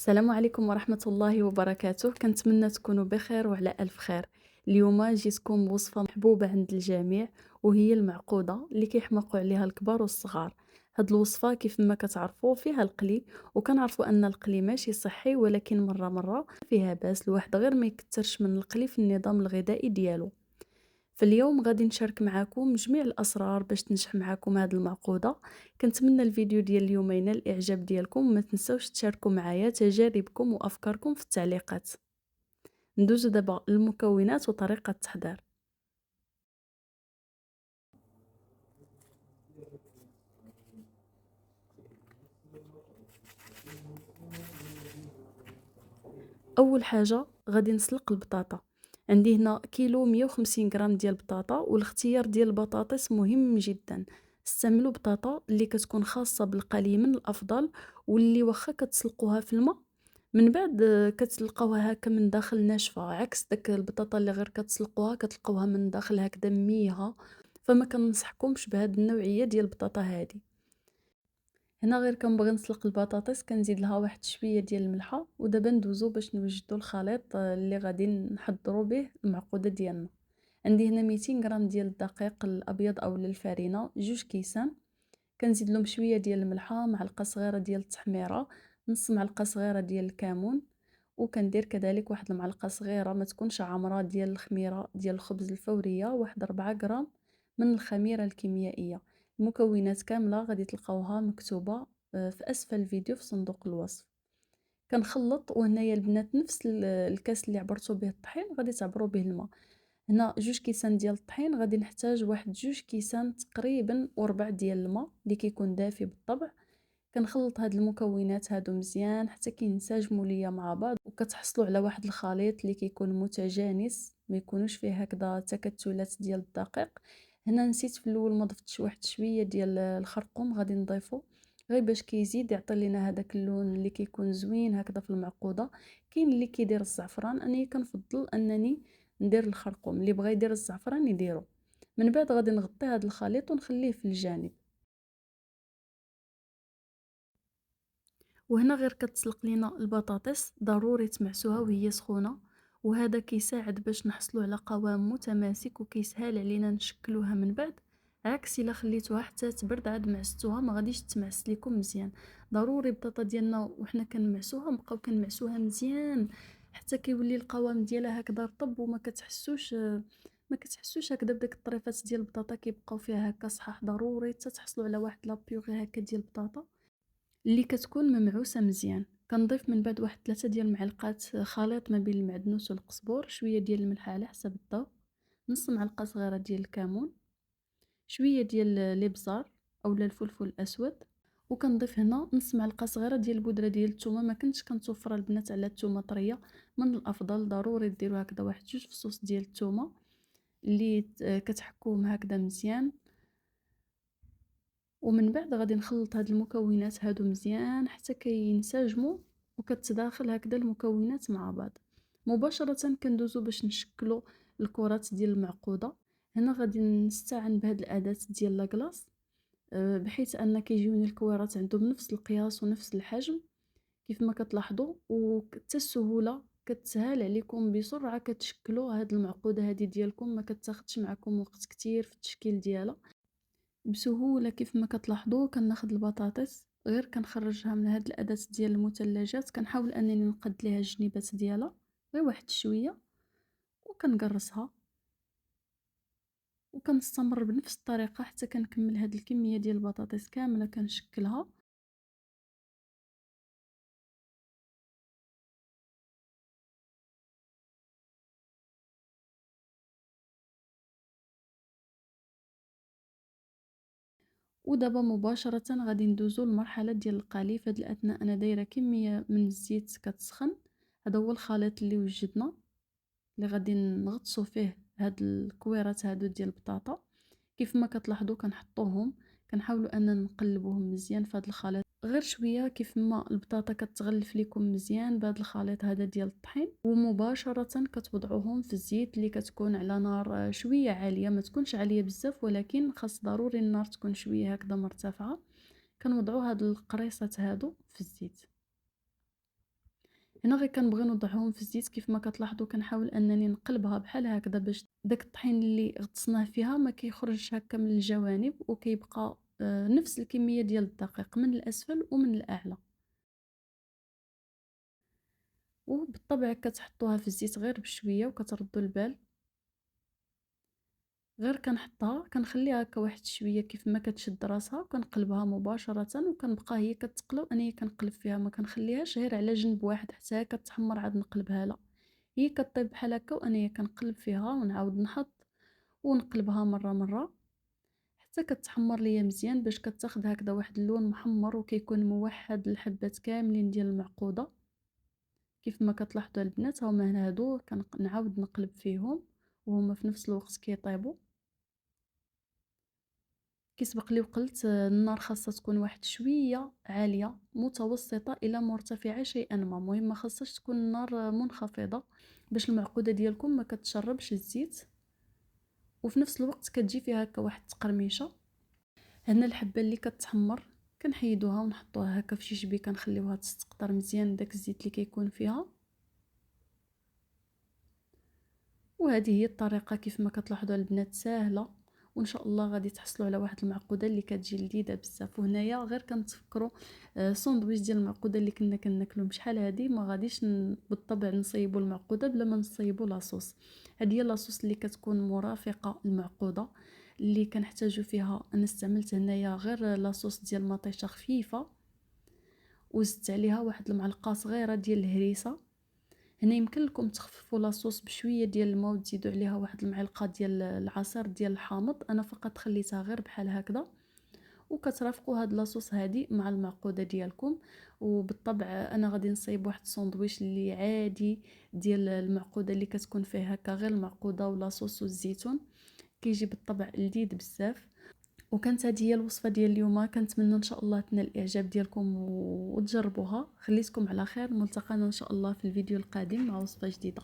السلام عليكم ورحمة الله وبركاته. كنتمنى تكونوا بخير وعلى ألف خير. اليوم جيتكم بوصفة محبوبة عند الجميع، وهي المعقودة اللي كيحماقوا عليها الكبار والصغار. هاد الوصفة كيف ما كتعرفوا فيها القلي، وكنعرفوا أن القلي ماشي صحي، ولكن مرة فيها باس الواحد غير ما يكترش من القلي في النظام الغذائي ديالو. فاليوم غادي نشارك معاكم جميع الأسرار باش تنجح معاكم هاد المعقودة. كنتمنى الفيديو ديال اليوم ينال الإعجاب ديالكم، وما تنساوش تشاركوا معايا تجاربكم وأفكاركم في التعليقات. ندوزو دابا للمكونات وطريقة التحضير. أول حاجة غادي نسلق البطاطا. عندي هنا كيلو 150 غرام ديال البطاطا، والاختيار ديال البطاطس مهم جدا. استعملوا بطاطا اللي كتكون خاصة بالقلي من الأفضل، واللي واخا كتسلقوها في الماء من بعد كتلقاوها هكا من داخل ناشفة، عكس داك البطاطا اللي غير كتسلقوها كتلقاوها من داخل هكذا ميها. فما كنصحكمش بهاد النوعية ديال البطاطا هادي. هنا غير كنبغي نسلق البطاطس كنزيد لها واحد شويه ديال الملحه، ودابا ندوزو باش نوجدو الخليط اللي غادي نحضروا به المعقوده ديالنا. عندي هنا 200 غرام ديال الدقيق الابيض او الفارينه، 2 كيسان. كنزيد لهم شويه ديال الملحه، معلقه صغيره ديال التحميره، نص معلقه صغيره ديال الكمون. وكندير كذلك واحد المعلقه صغيره ما تكونش عامره ديال الخميره ديال الخبز الفوريه، واحد 4 غرام من الخميره الكيميائيه. المكونات كامله غادي تلقاوها مكتوبه في اسفل الفيديو في صندوق الوصف. كنخلط، وهنايا البنات نفس الكاس اللي عبرتو به الطحين غادي تعبروا به الماء. هنا 2 كيسان ديال الطحين، غادي نحتاج واحد 2 كيسان تقريبا وربع ديال الماء اللي كيكون دافي بالطبع. كنخلط هاد المكونات هادو مزيان حتى كينسجموا ليا مع بعض، وكتحصلوا على واحد الخليط اللي كيكون متجانس، ما يكونوش فيه هكذا تكتلات ديال الدقيق. هنا نسيت في الاول ما ضفتش واحد شويه ديال الخرقوم، غادي نضيفو غير باش كيزيد يعطي لينا هذاك اللون اللي كيكون زوين هكذا في المعقوده. كاين اللي كيدير الزعفران، انا كنفضل انني ندير الخرقوم. اللي بغى يدير الزعفران يديرو. من بعد غادي نغطي هذا الخليط ونخليه في الجانب. وهنا غير كتسلق لينا البطاطس، ضروري تمعسوها وهي سخونه، وهذا كيساعد باش نحصلوا على قوام متماسك، وكيسهل علينا نشكلوها من بعد. عكس الا خليتوها حتى تبرد عاد معستوها ما غاديش تمعس لكم مزيان. ضروري البطاطا ديالنا وحنا كنمعسوها نبقاو كنمعسوها مزيان حتى كيولي القوام ديالها هكذا رطب، وما كتحسوش هكذا بداك الطريفات ديال البطاطا كيبقاو فيها هكا صحاح. ضروري حتى تحصلوا على واحد لابيغي هكا ديال البطاطا اللي كتكون ممعوسه مزيان. كنضيف من بعد واحد 3 ديال المعلقات خليط ما بين المعدنوس والقزبور، شويه ديال الملح على حسب الذوق، نص معلقه صغيره ديال الكمون، شويه ديال الابزار اولا الفلفل الاسود. وكنضيف هنا نص معلقه صغيره ديال البودره ديال الثومه. ما كنتش كنتوفر البنات على الثومه طريه، من الافضل ضروري ديروا هكذا واحد 2 فصوص ديال الثومه اللي كتحكوهم هكذا مزيان. ومن بعد غادي نخلط هاد المكونات هادو مزيان حتى كينسجموا وكتداخل هكذا المكونات مع بعض. مباشرة كندوزو باش نشكلو الكرات ديال المعقودة. هنا غادي نستعن بهاد الأداة ديال لاكلاص، بحيث أن كيجيوني الكويرات عندهم نفس القياس ونفس الحجم كيف ما كتلاحظوا، وحتى السهولة كتسهل عليكم بسرعة كتشكلوا هاد المعقودة هادي ديالكم، ما كتاخدش معكم وقت كتير في التشكيل ديالها بسهولة. كيف ما كتلاحظوا كناخد البطاطس غير كنخرجها من هاد الأداة ديال المثلجات، كنحاول أنني نقد ليها الجنيبات ديالها غير واحد شوية، وكنقرصها وكنستمر بنفس الطريقة حتى كنكمل هاد الكمية ديال البطاطس كاملة كنشكلها. ودابا مباشرة غادي ندوزو للمرحلة ديال القلي. في هاد الأثناء أنا دايرة كمية من الزيت كتسخن. هذا هو الخليط اللي وجدنا اللي غادي نغطسو فيه هاد الكويرات هادو ديال البطاطا. كيف ما كتلاحظوا كنحطوهم، كنحاولوا اننا نقلبوهم مزيان في هذا الخليط غير شويه. كيف ما البطاطا كتغلف لكم مزيان بهذا الخليط هذا ديال الطحين، ومباشره كتوضعوهم في الزيت اللي كتكون على نار شويه عاليه، ما تكونش عاليه بزاف، ولكن خاص ضروري النار تكون شويه هكذا مرتفعه. كنوضعوا هاد القريصات هادو في الزيت. هنا غير كنبغي نوضعهم في الزيت كيف ما كتلاحظوا كنحاول انني نقلبها بحال هكذا باش داك الطحين اللي غطسناه فيها ما كيخرجش هكا من الجوانب وكيبقى نفس الكميه ديال الدقيق من الاسفل ومن الاعلى. وبالطبع كتحطوها في الزيت غير بشويه وكتردوا البال. غير كنحطها كنخليها هكا واحد شويه كيف ما كتشد راسها وكنقلبها مباشره وكنبقى هي كتقلى وانايا كنقلب فيها ما كنخليهاش غير على جنب واحد حتى كتحمر عاد نقلبها لا، هي كطيب بحال هكا وانايا كنقلب فيها ونعاود نحط ونقلبها مره مره حتى كتحمر ليا مزيان باش كتاخد هكذا واحد اللون محمر وكيكون موحد الحبات كاملين ديال المعقوده. كيف ما كتلاحظوا البنات هما هادو كنعاود نقلب فيهم وهما في نفس الوقت كيطيبوا. كي سبق لي وقلت النار خاصها تكون واحد شويه عاليه متوسطه الى مرتفعه شيئا ما، المهم ما خاصهاش تكون النار منخفضه باش المعقوده ديالكم ما كتشربش الزيت وفي نفس الوقت كتجي فيها هكا واحد التقرميشه. هنا الحبه اللي كتحمر كنحيدوها ونحطوها هكا في شي شبيكه نخليوها تستقطر مزيان داك الزيت اللي كيكون فيها. وهذه هي الطريقه كيف ما كتلاحظوا البنات ساهله وان شاء الله غادي تحصلوا على واحد المعقوده اللي كتجي لذيذه بزاف. وهنايا غير كنتفكروا ساندويتش ديال المعقوده اللي كنا كناكلو بشحال هادي ما غاديش بالطبع نصيبوا المعقوده بلا ما نصيبوا لاصوص. هذه هي لاصوص اللي كتكون مرافقه المعقوده اللي كنحتاجوا فيها. انا استعملت هنايا غير لاصوص ديال مطيشه خفيفه وزدت عليها واحد المعلقه صغيره ديال الهريسه. هنا يمكن لكم تخففوا لاصوص بشويه ديال الماء وتزيدوا عليها واحد المعلقه ديال العصير ديال الحامض، انا فقط خليتها غير بحال هكذا. وكترافقوا هاد لاصوص هادي مع المعقوده ديالكم. وبالطبع انا غادي نصايب واحد الساندويتش اللي عادي ديال المعقوده اللي كتكون فيه هكا غير المعقوده ولاصوص والزيتون، كيجي بالطبع لذيذ بزاف. وكانت هذه هي الوصفه ديال اليوم، كنتمنى ان شاء الله تنال الاعجاب ديالكم وتجربوها. خليتكم على خير، ملتقانا ان شاء الله في الفيديو القادم مع وصفه جديده.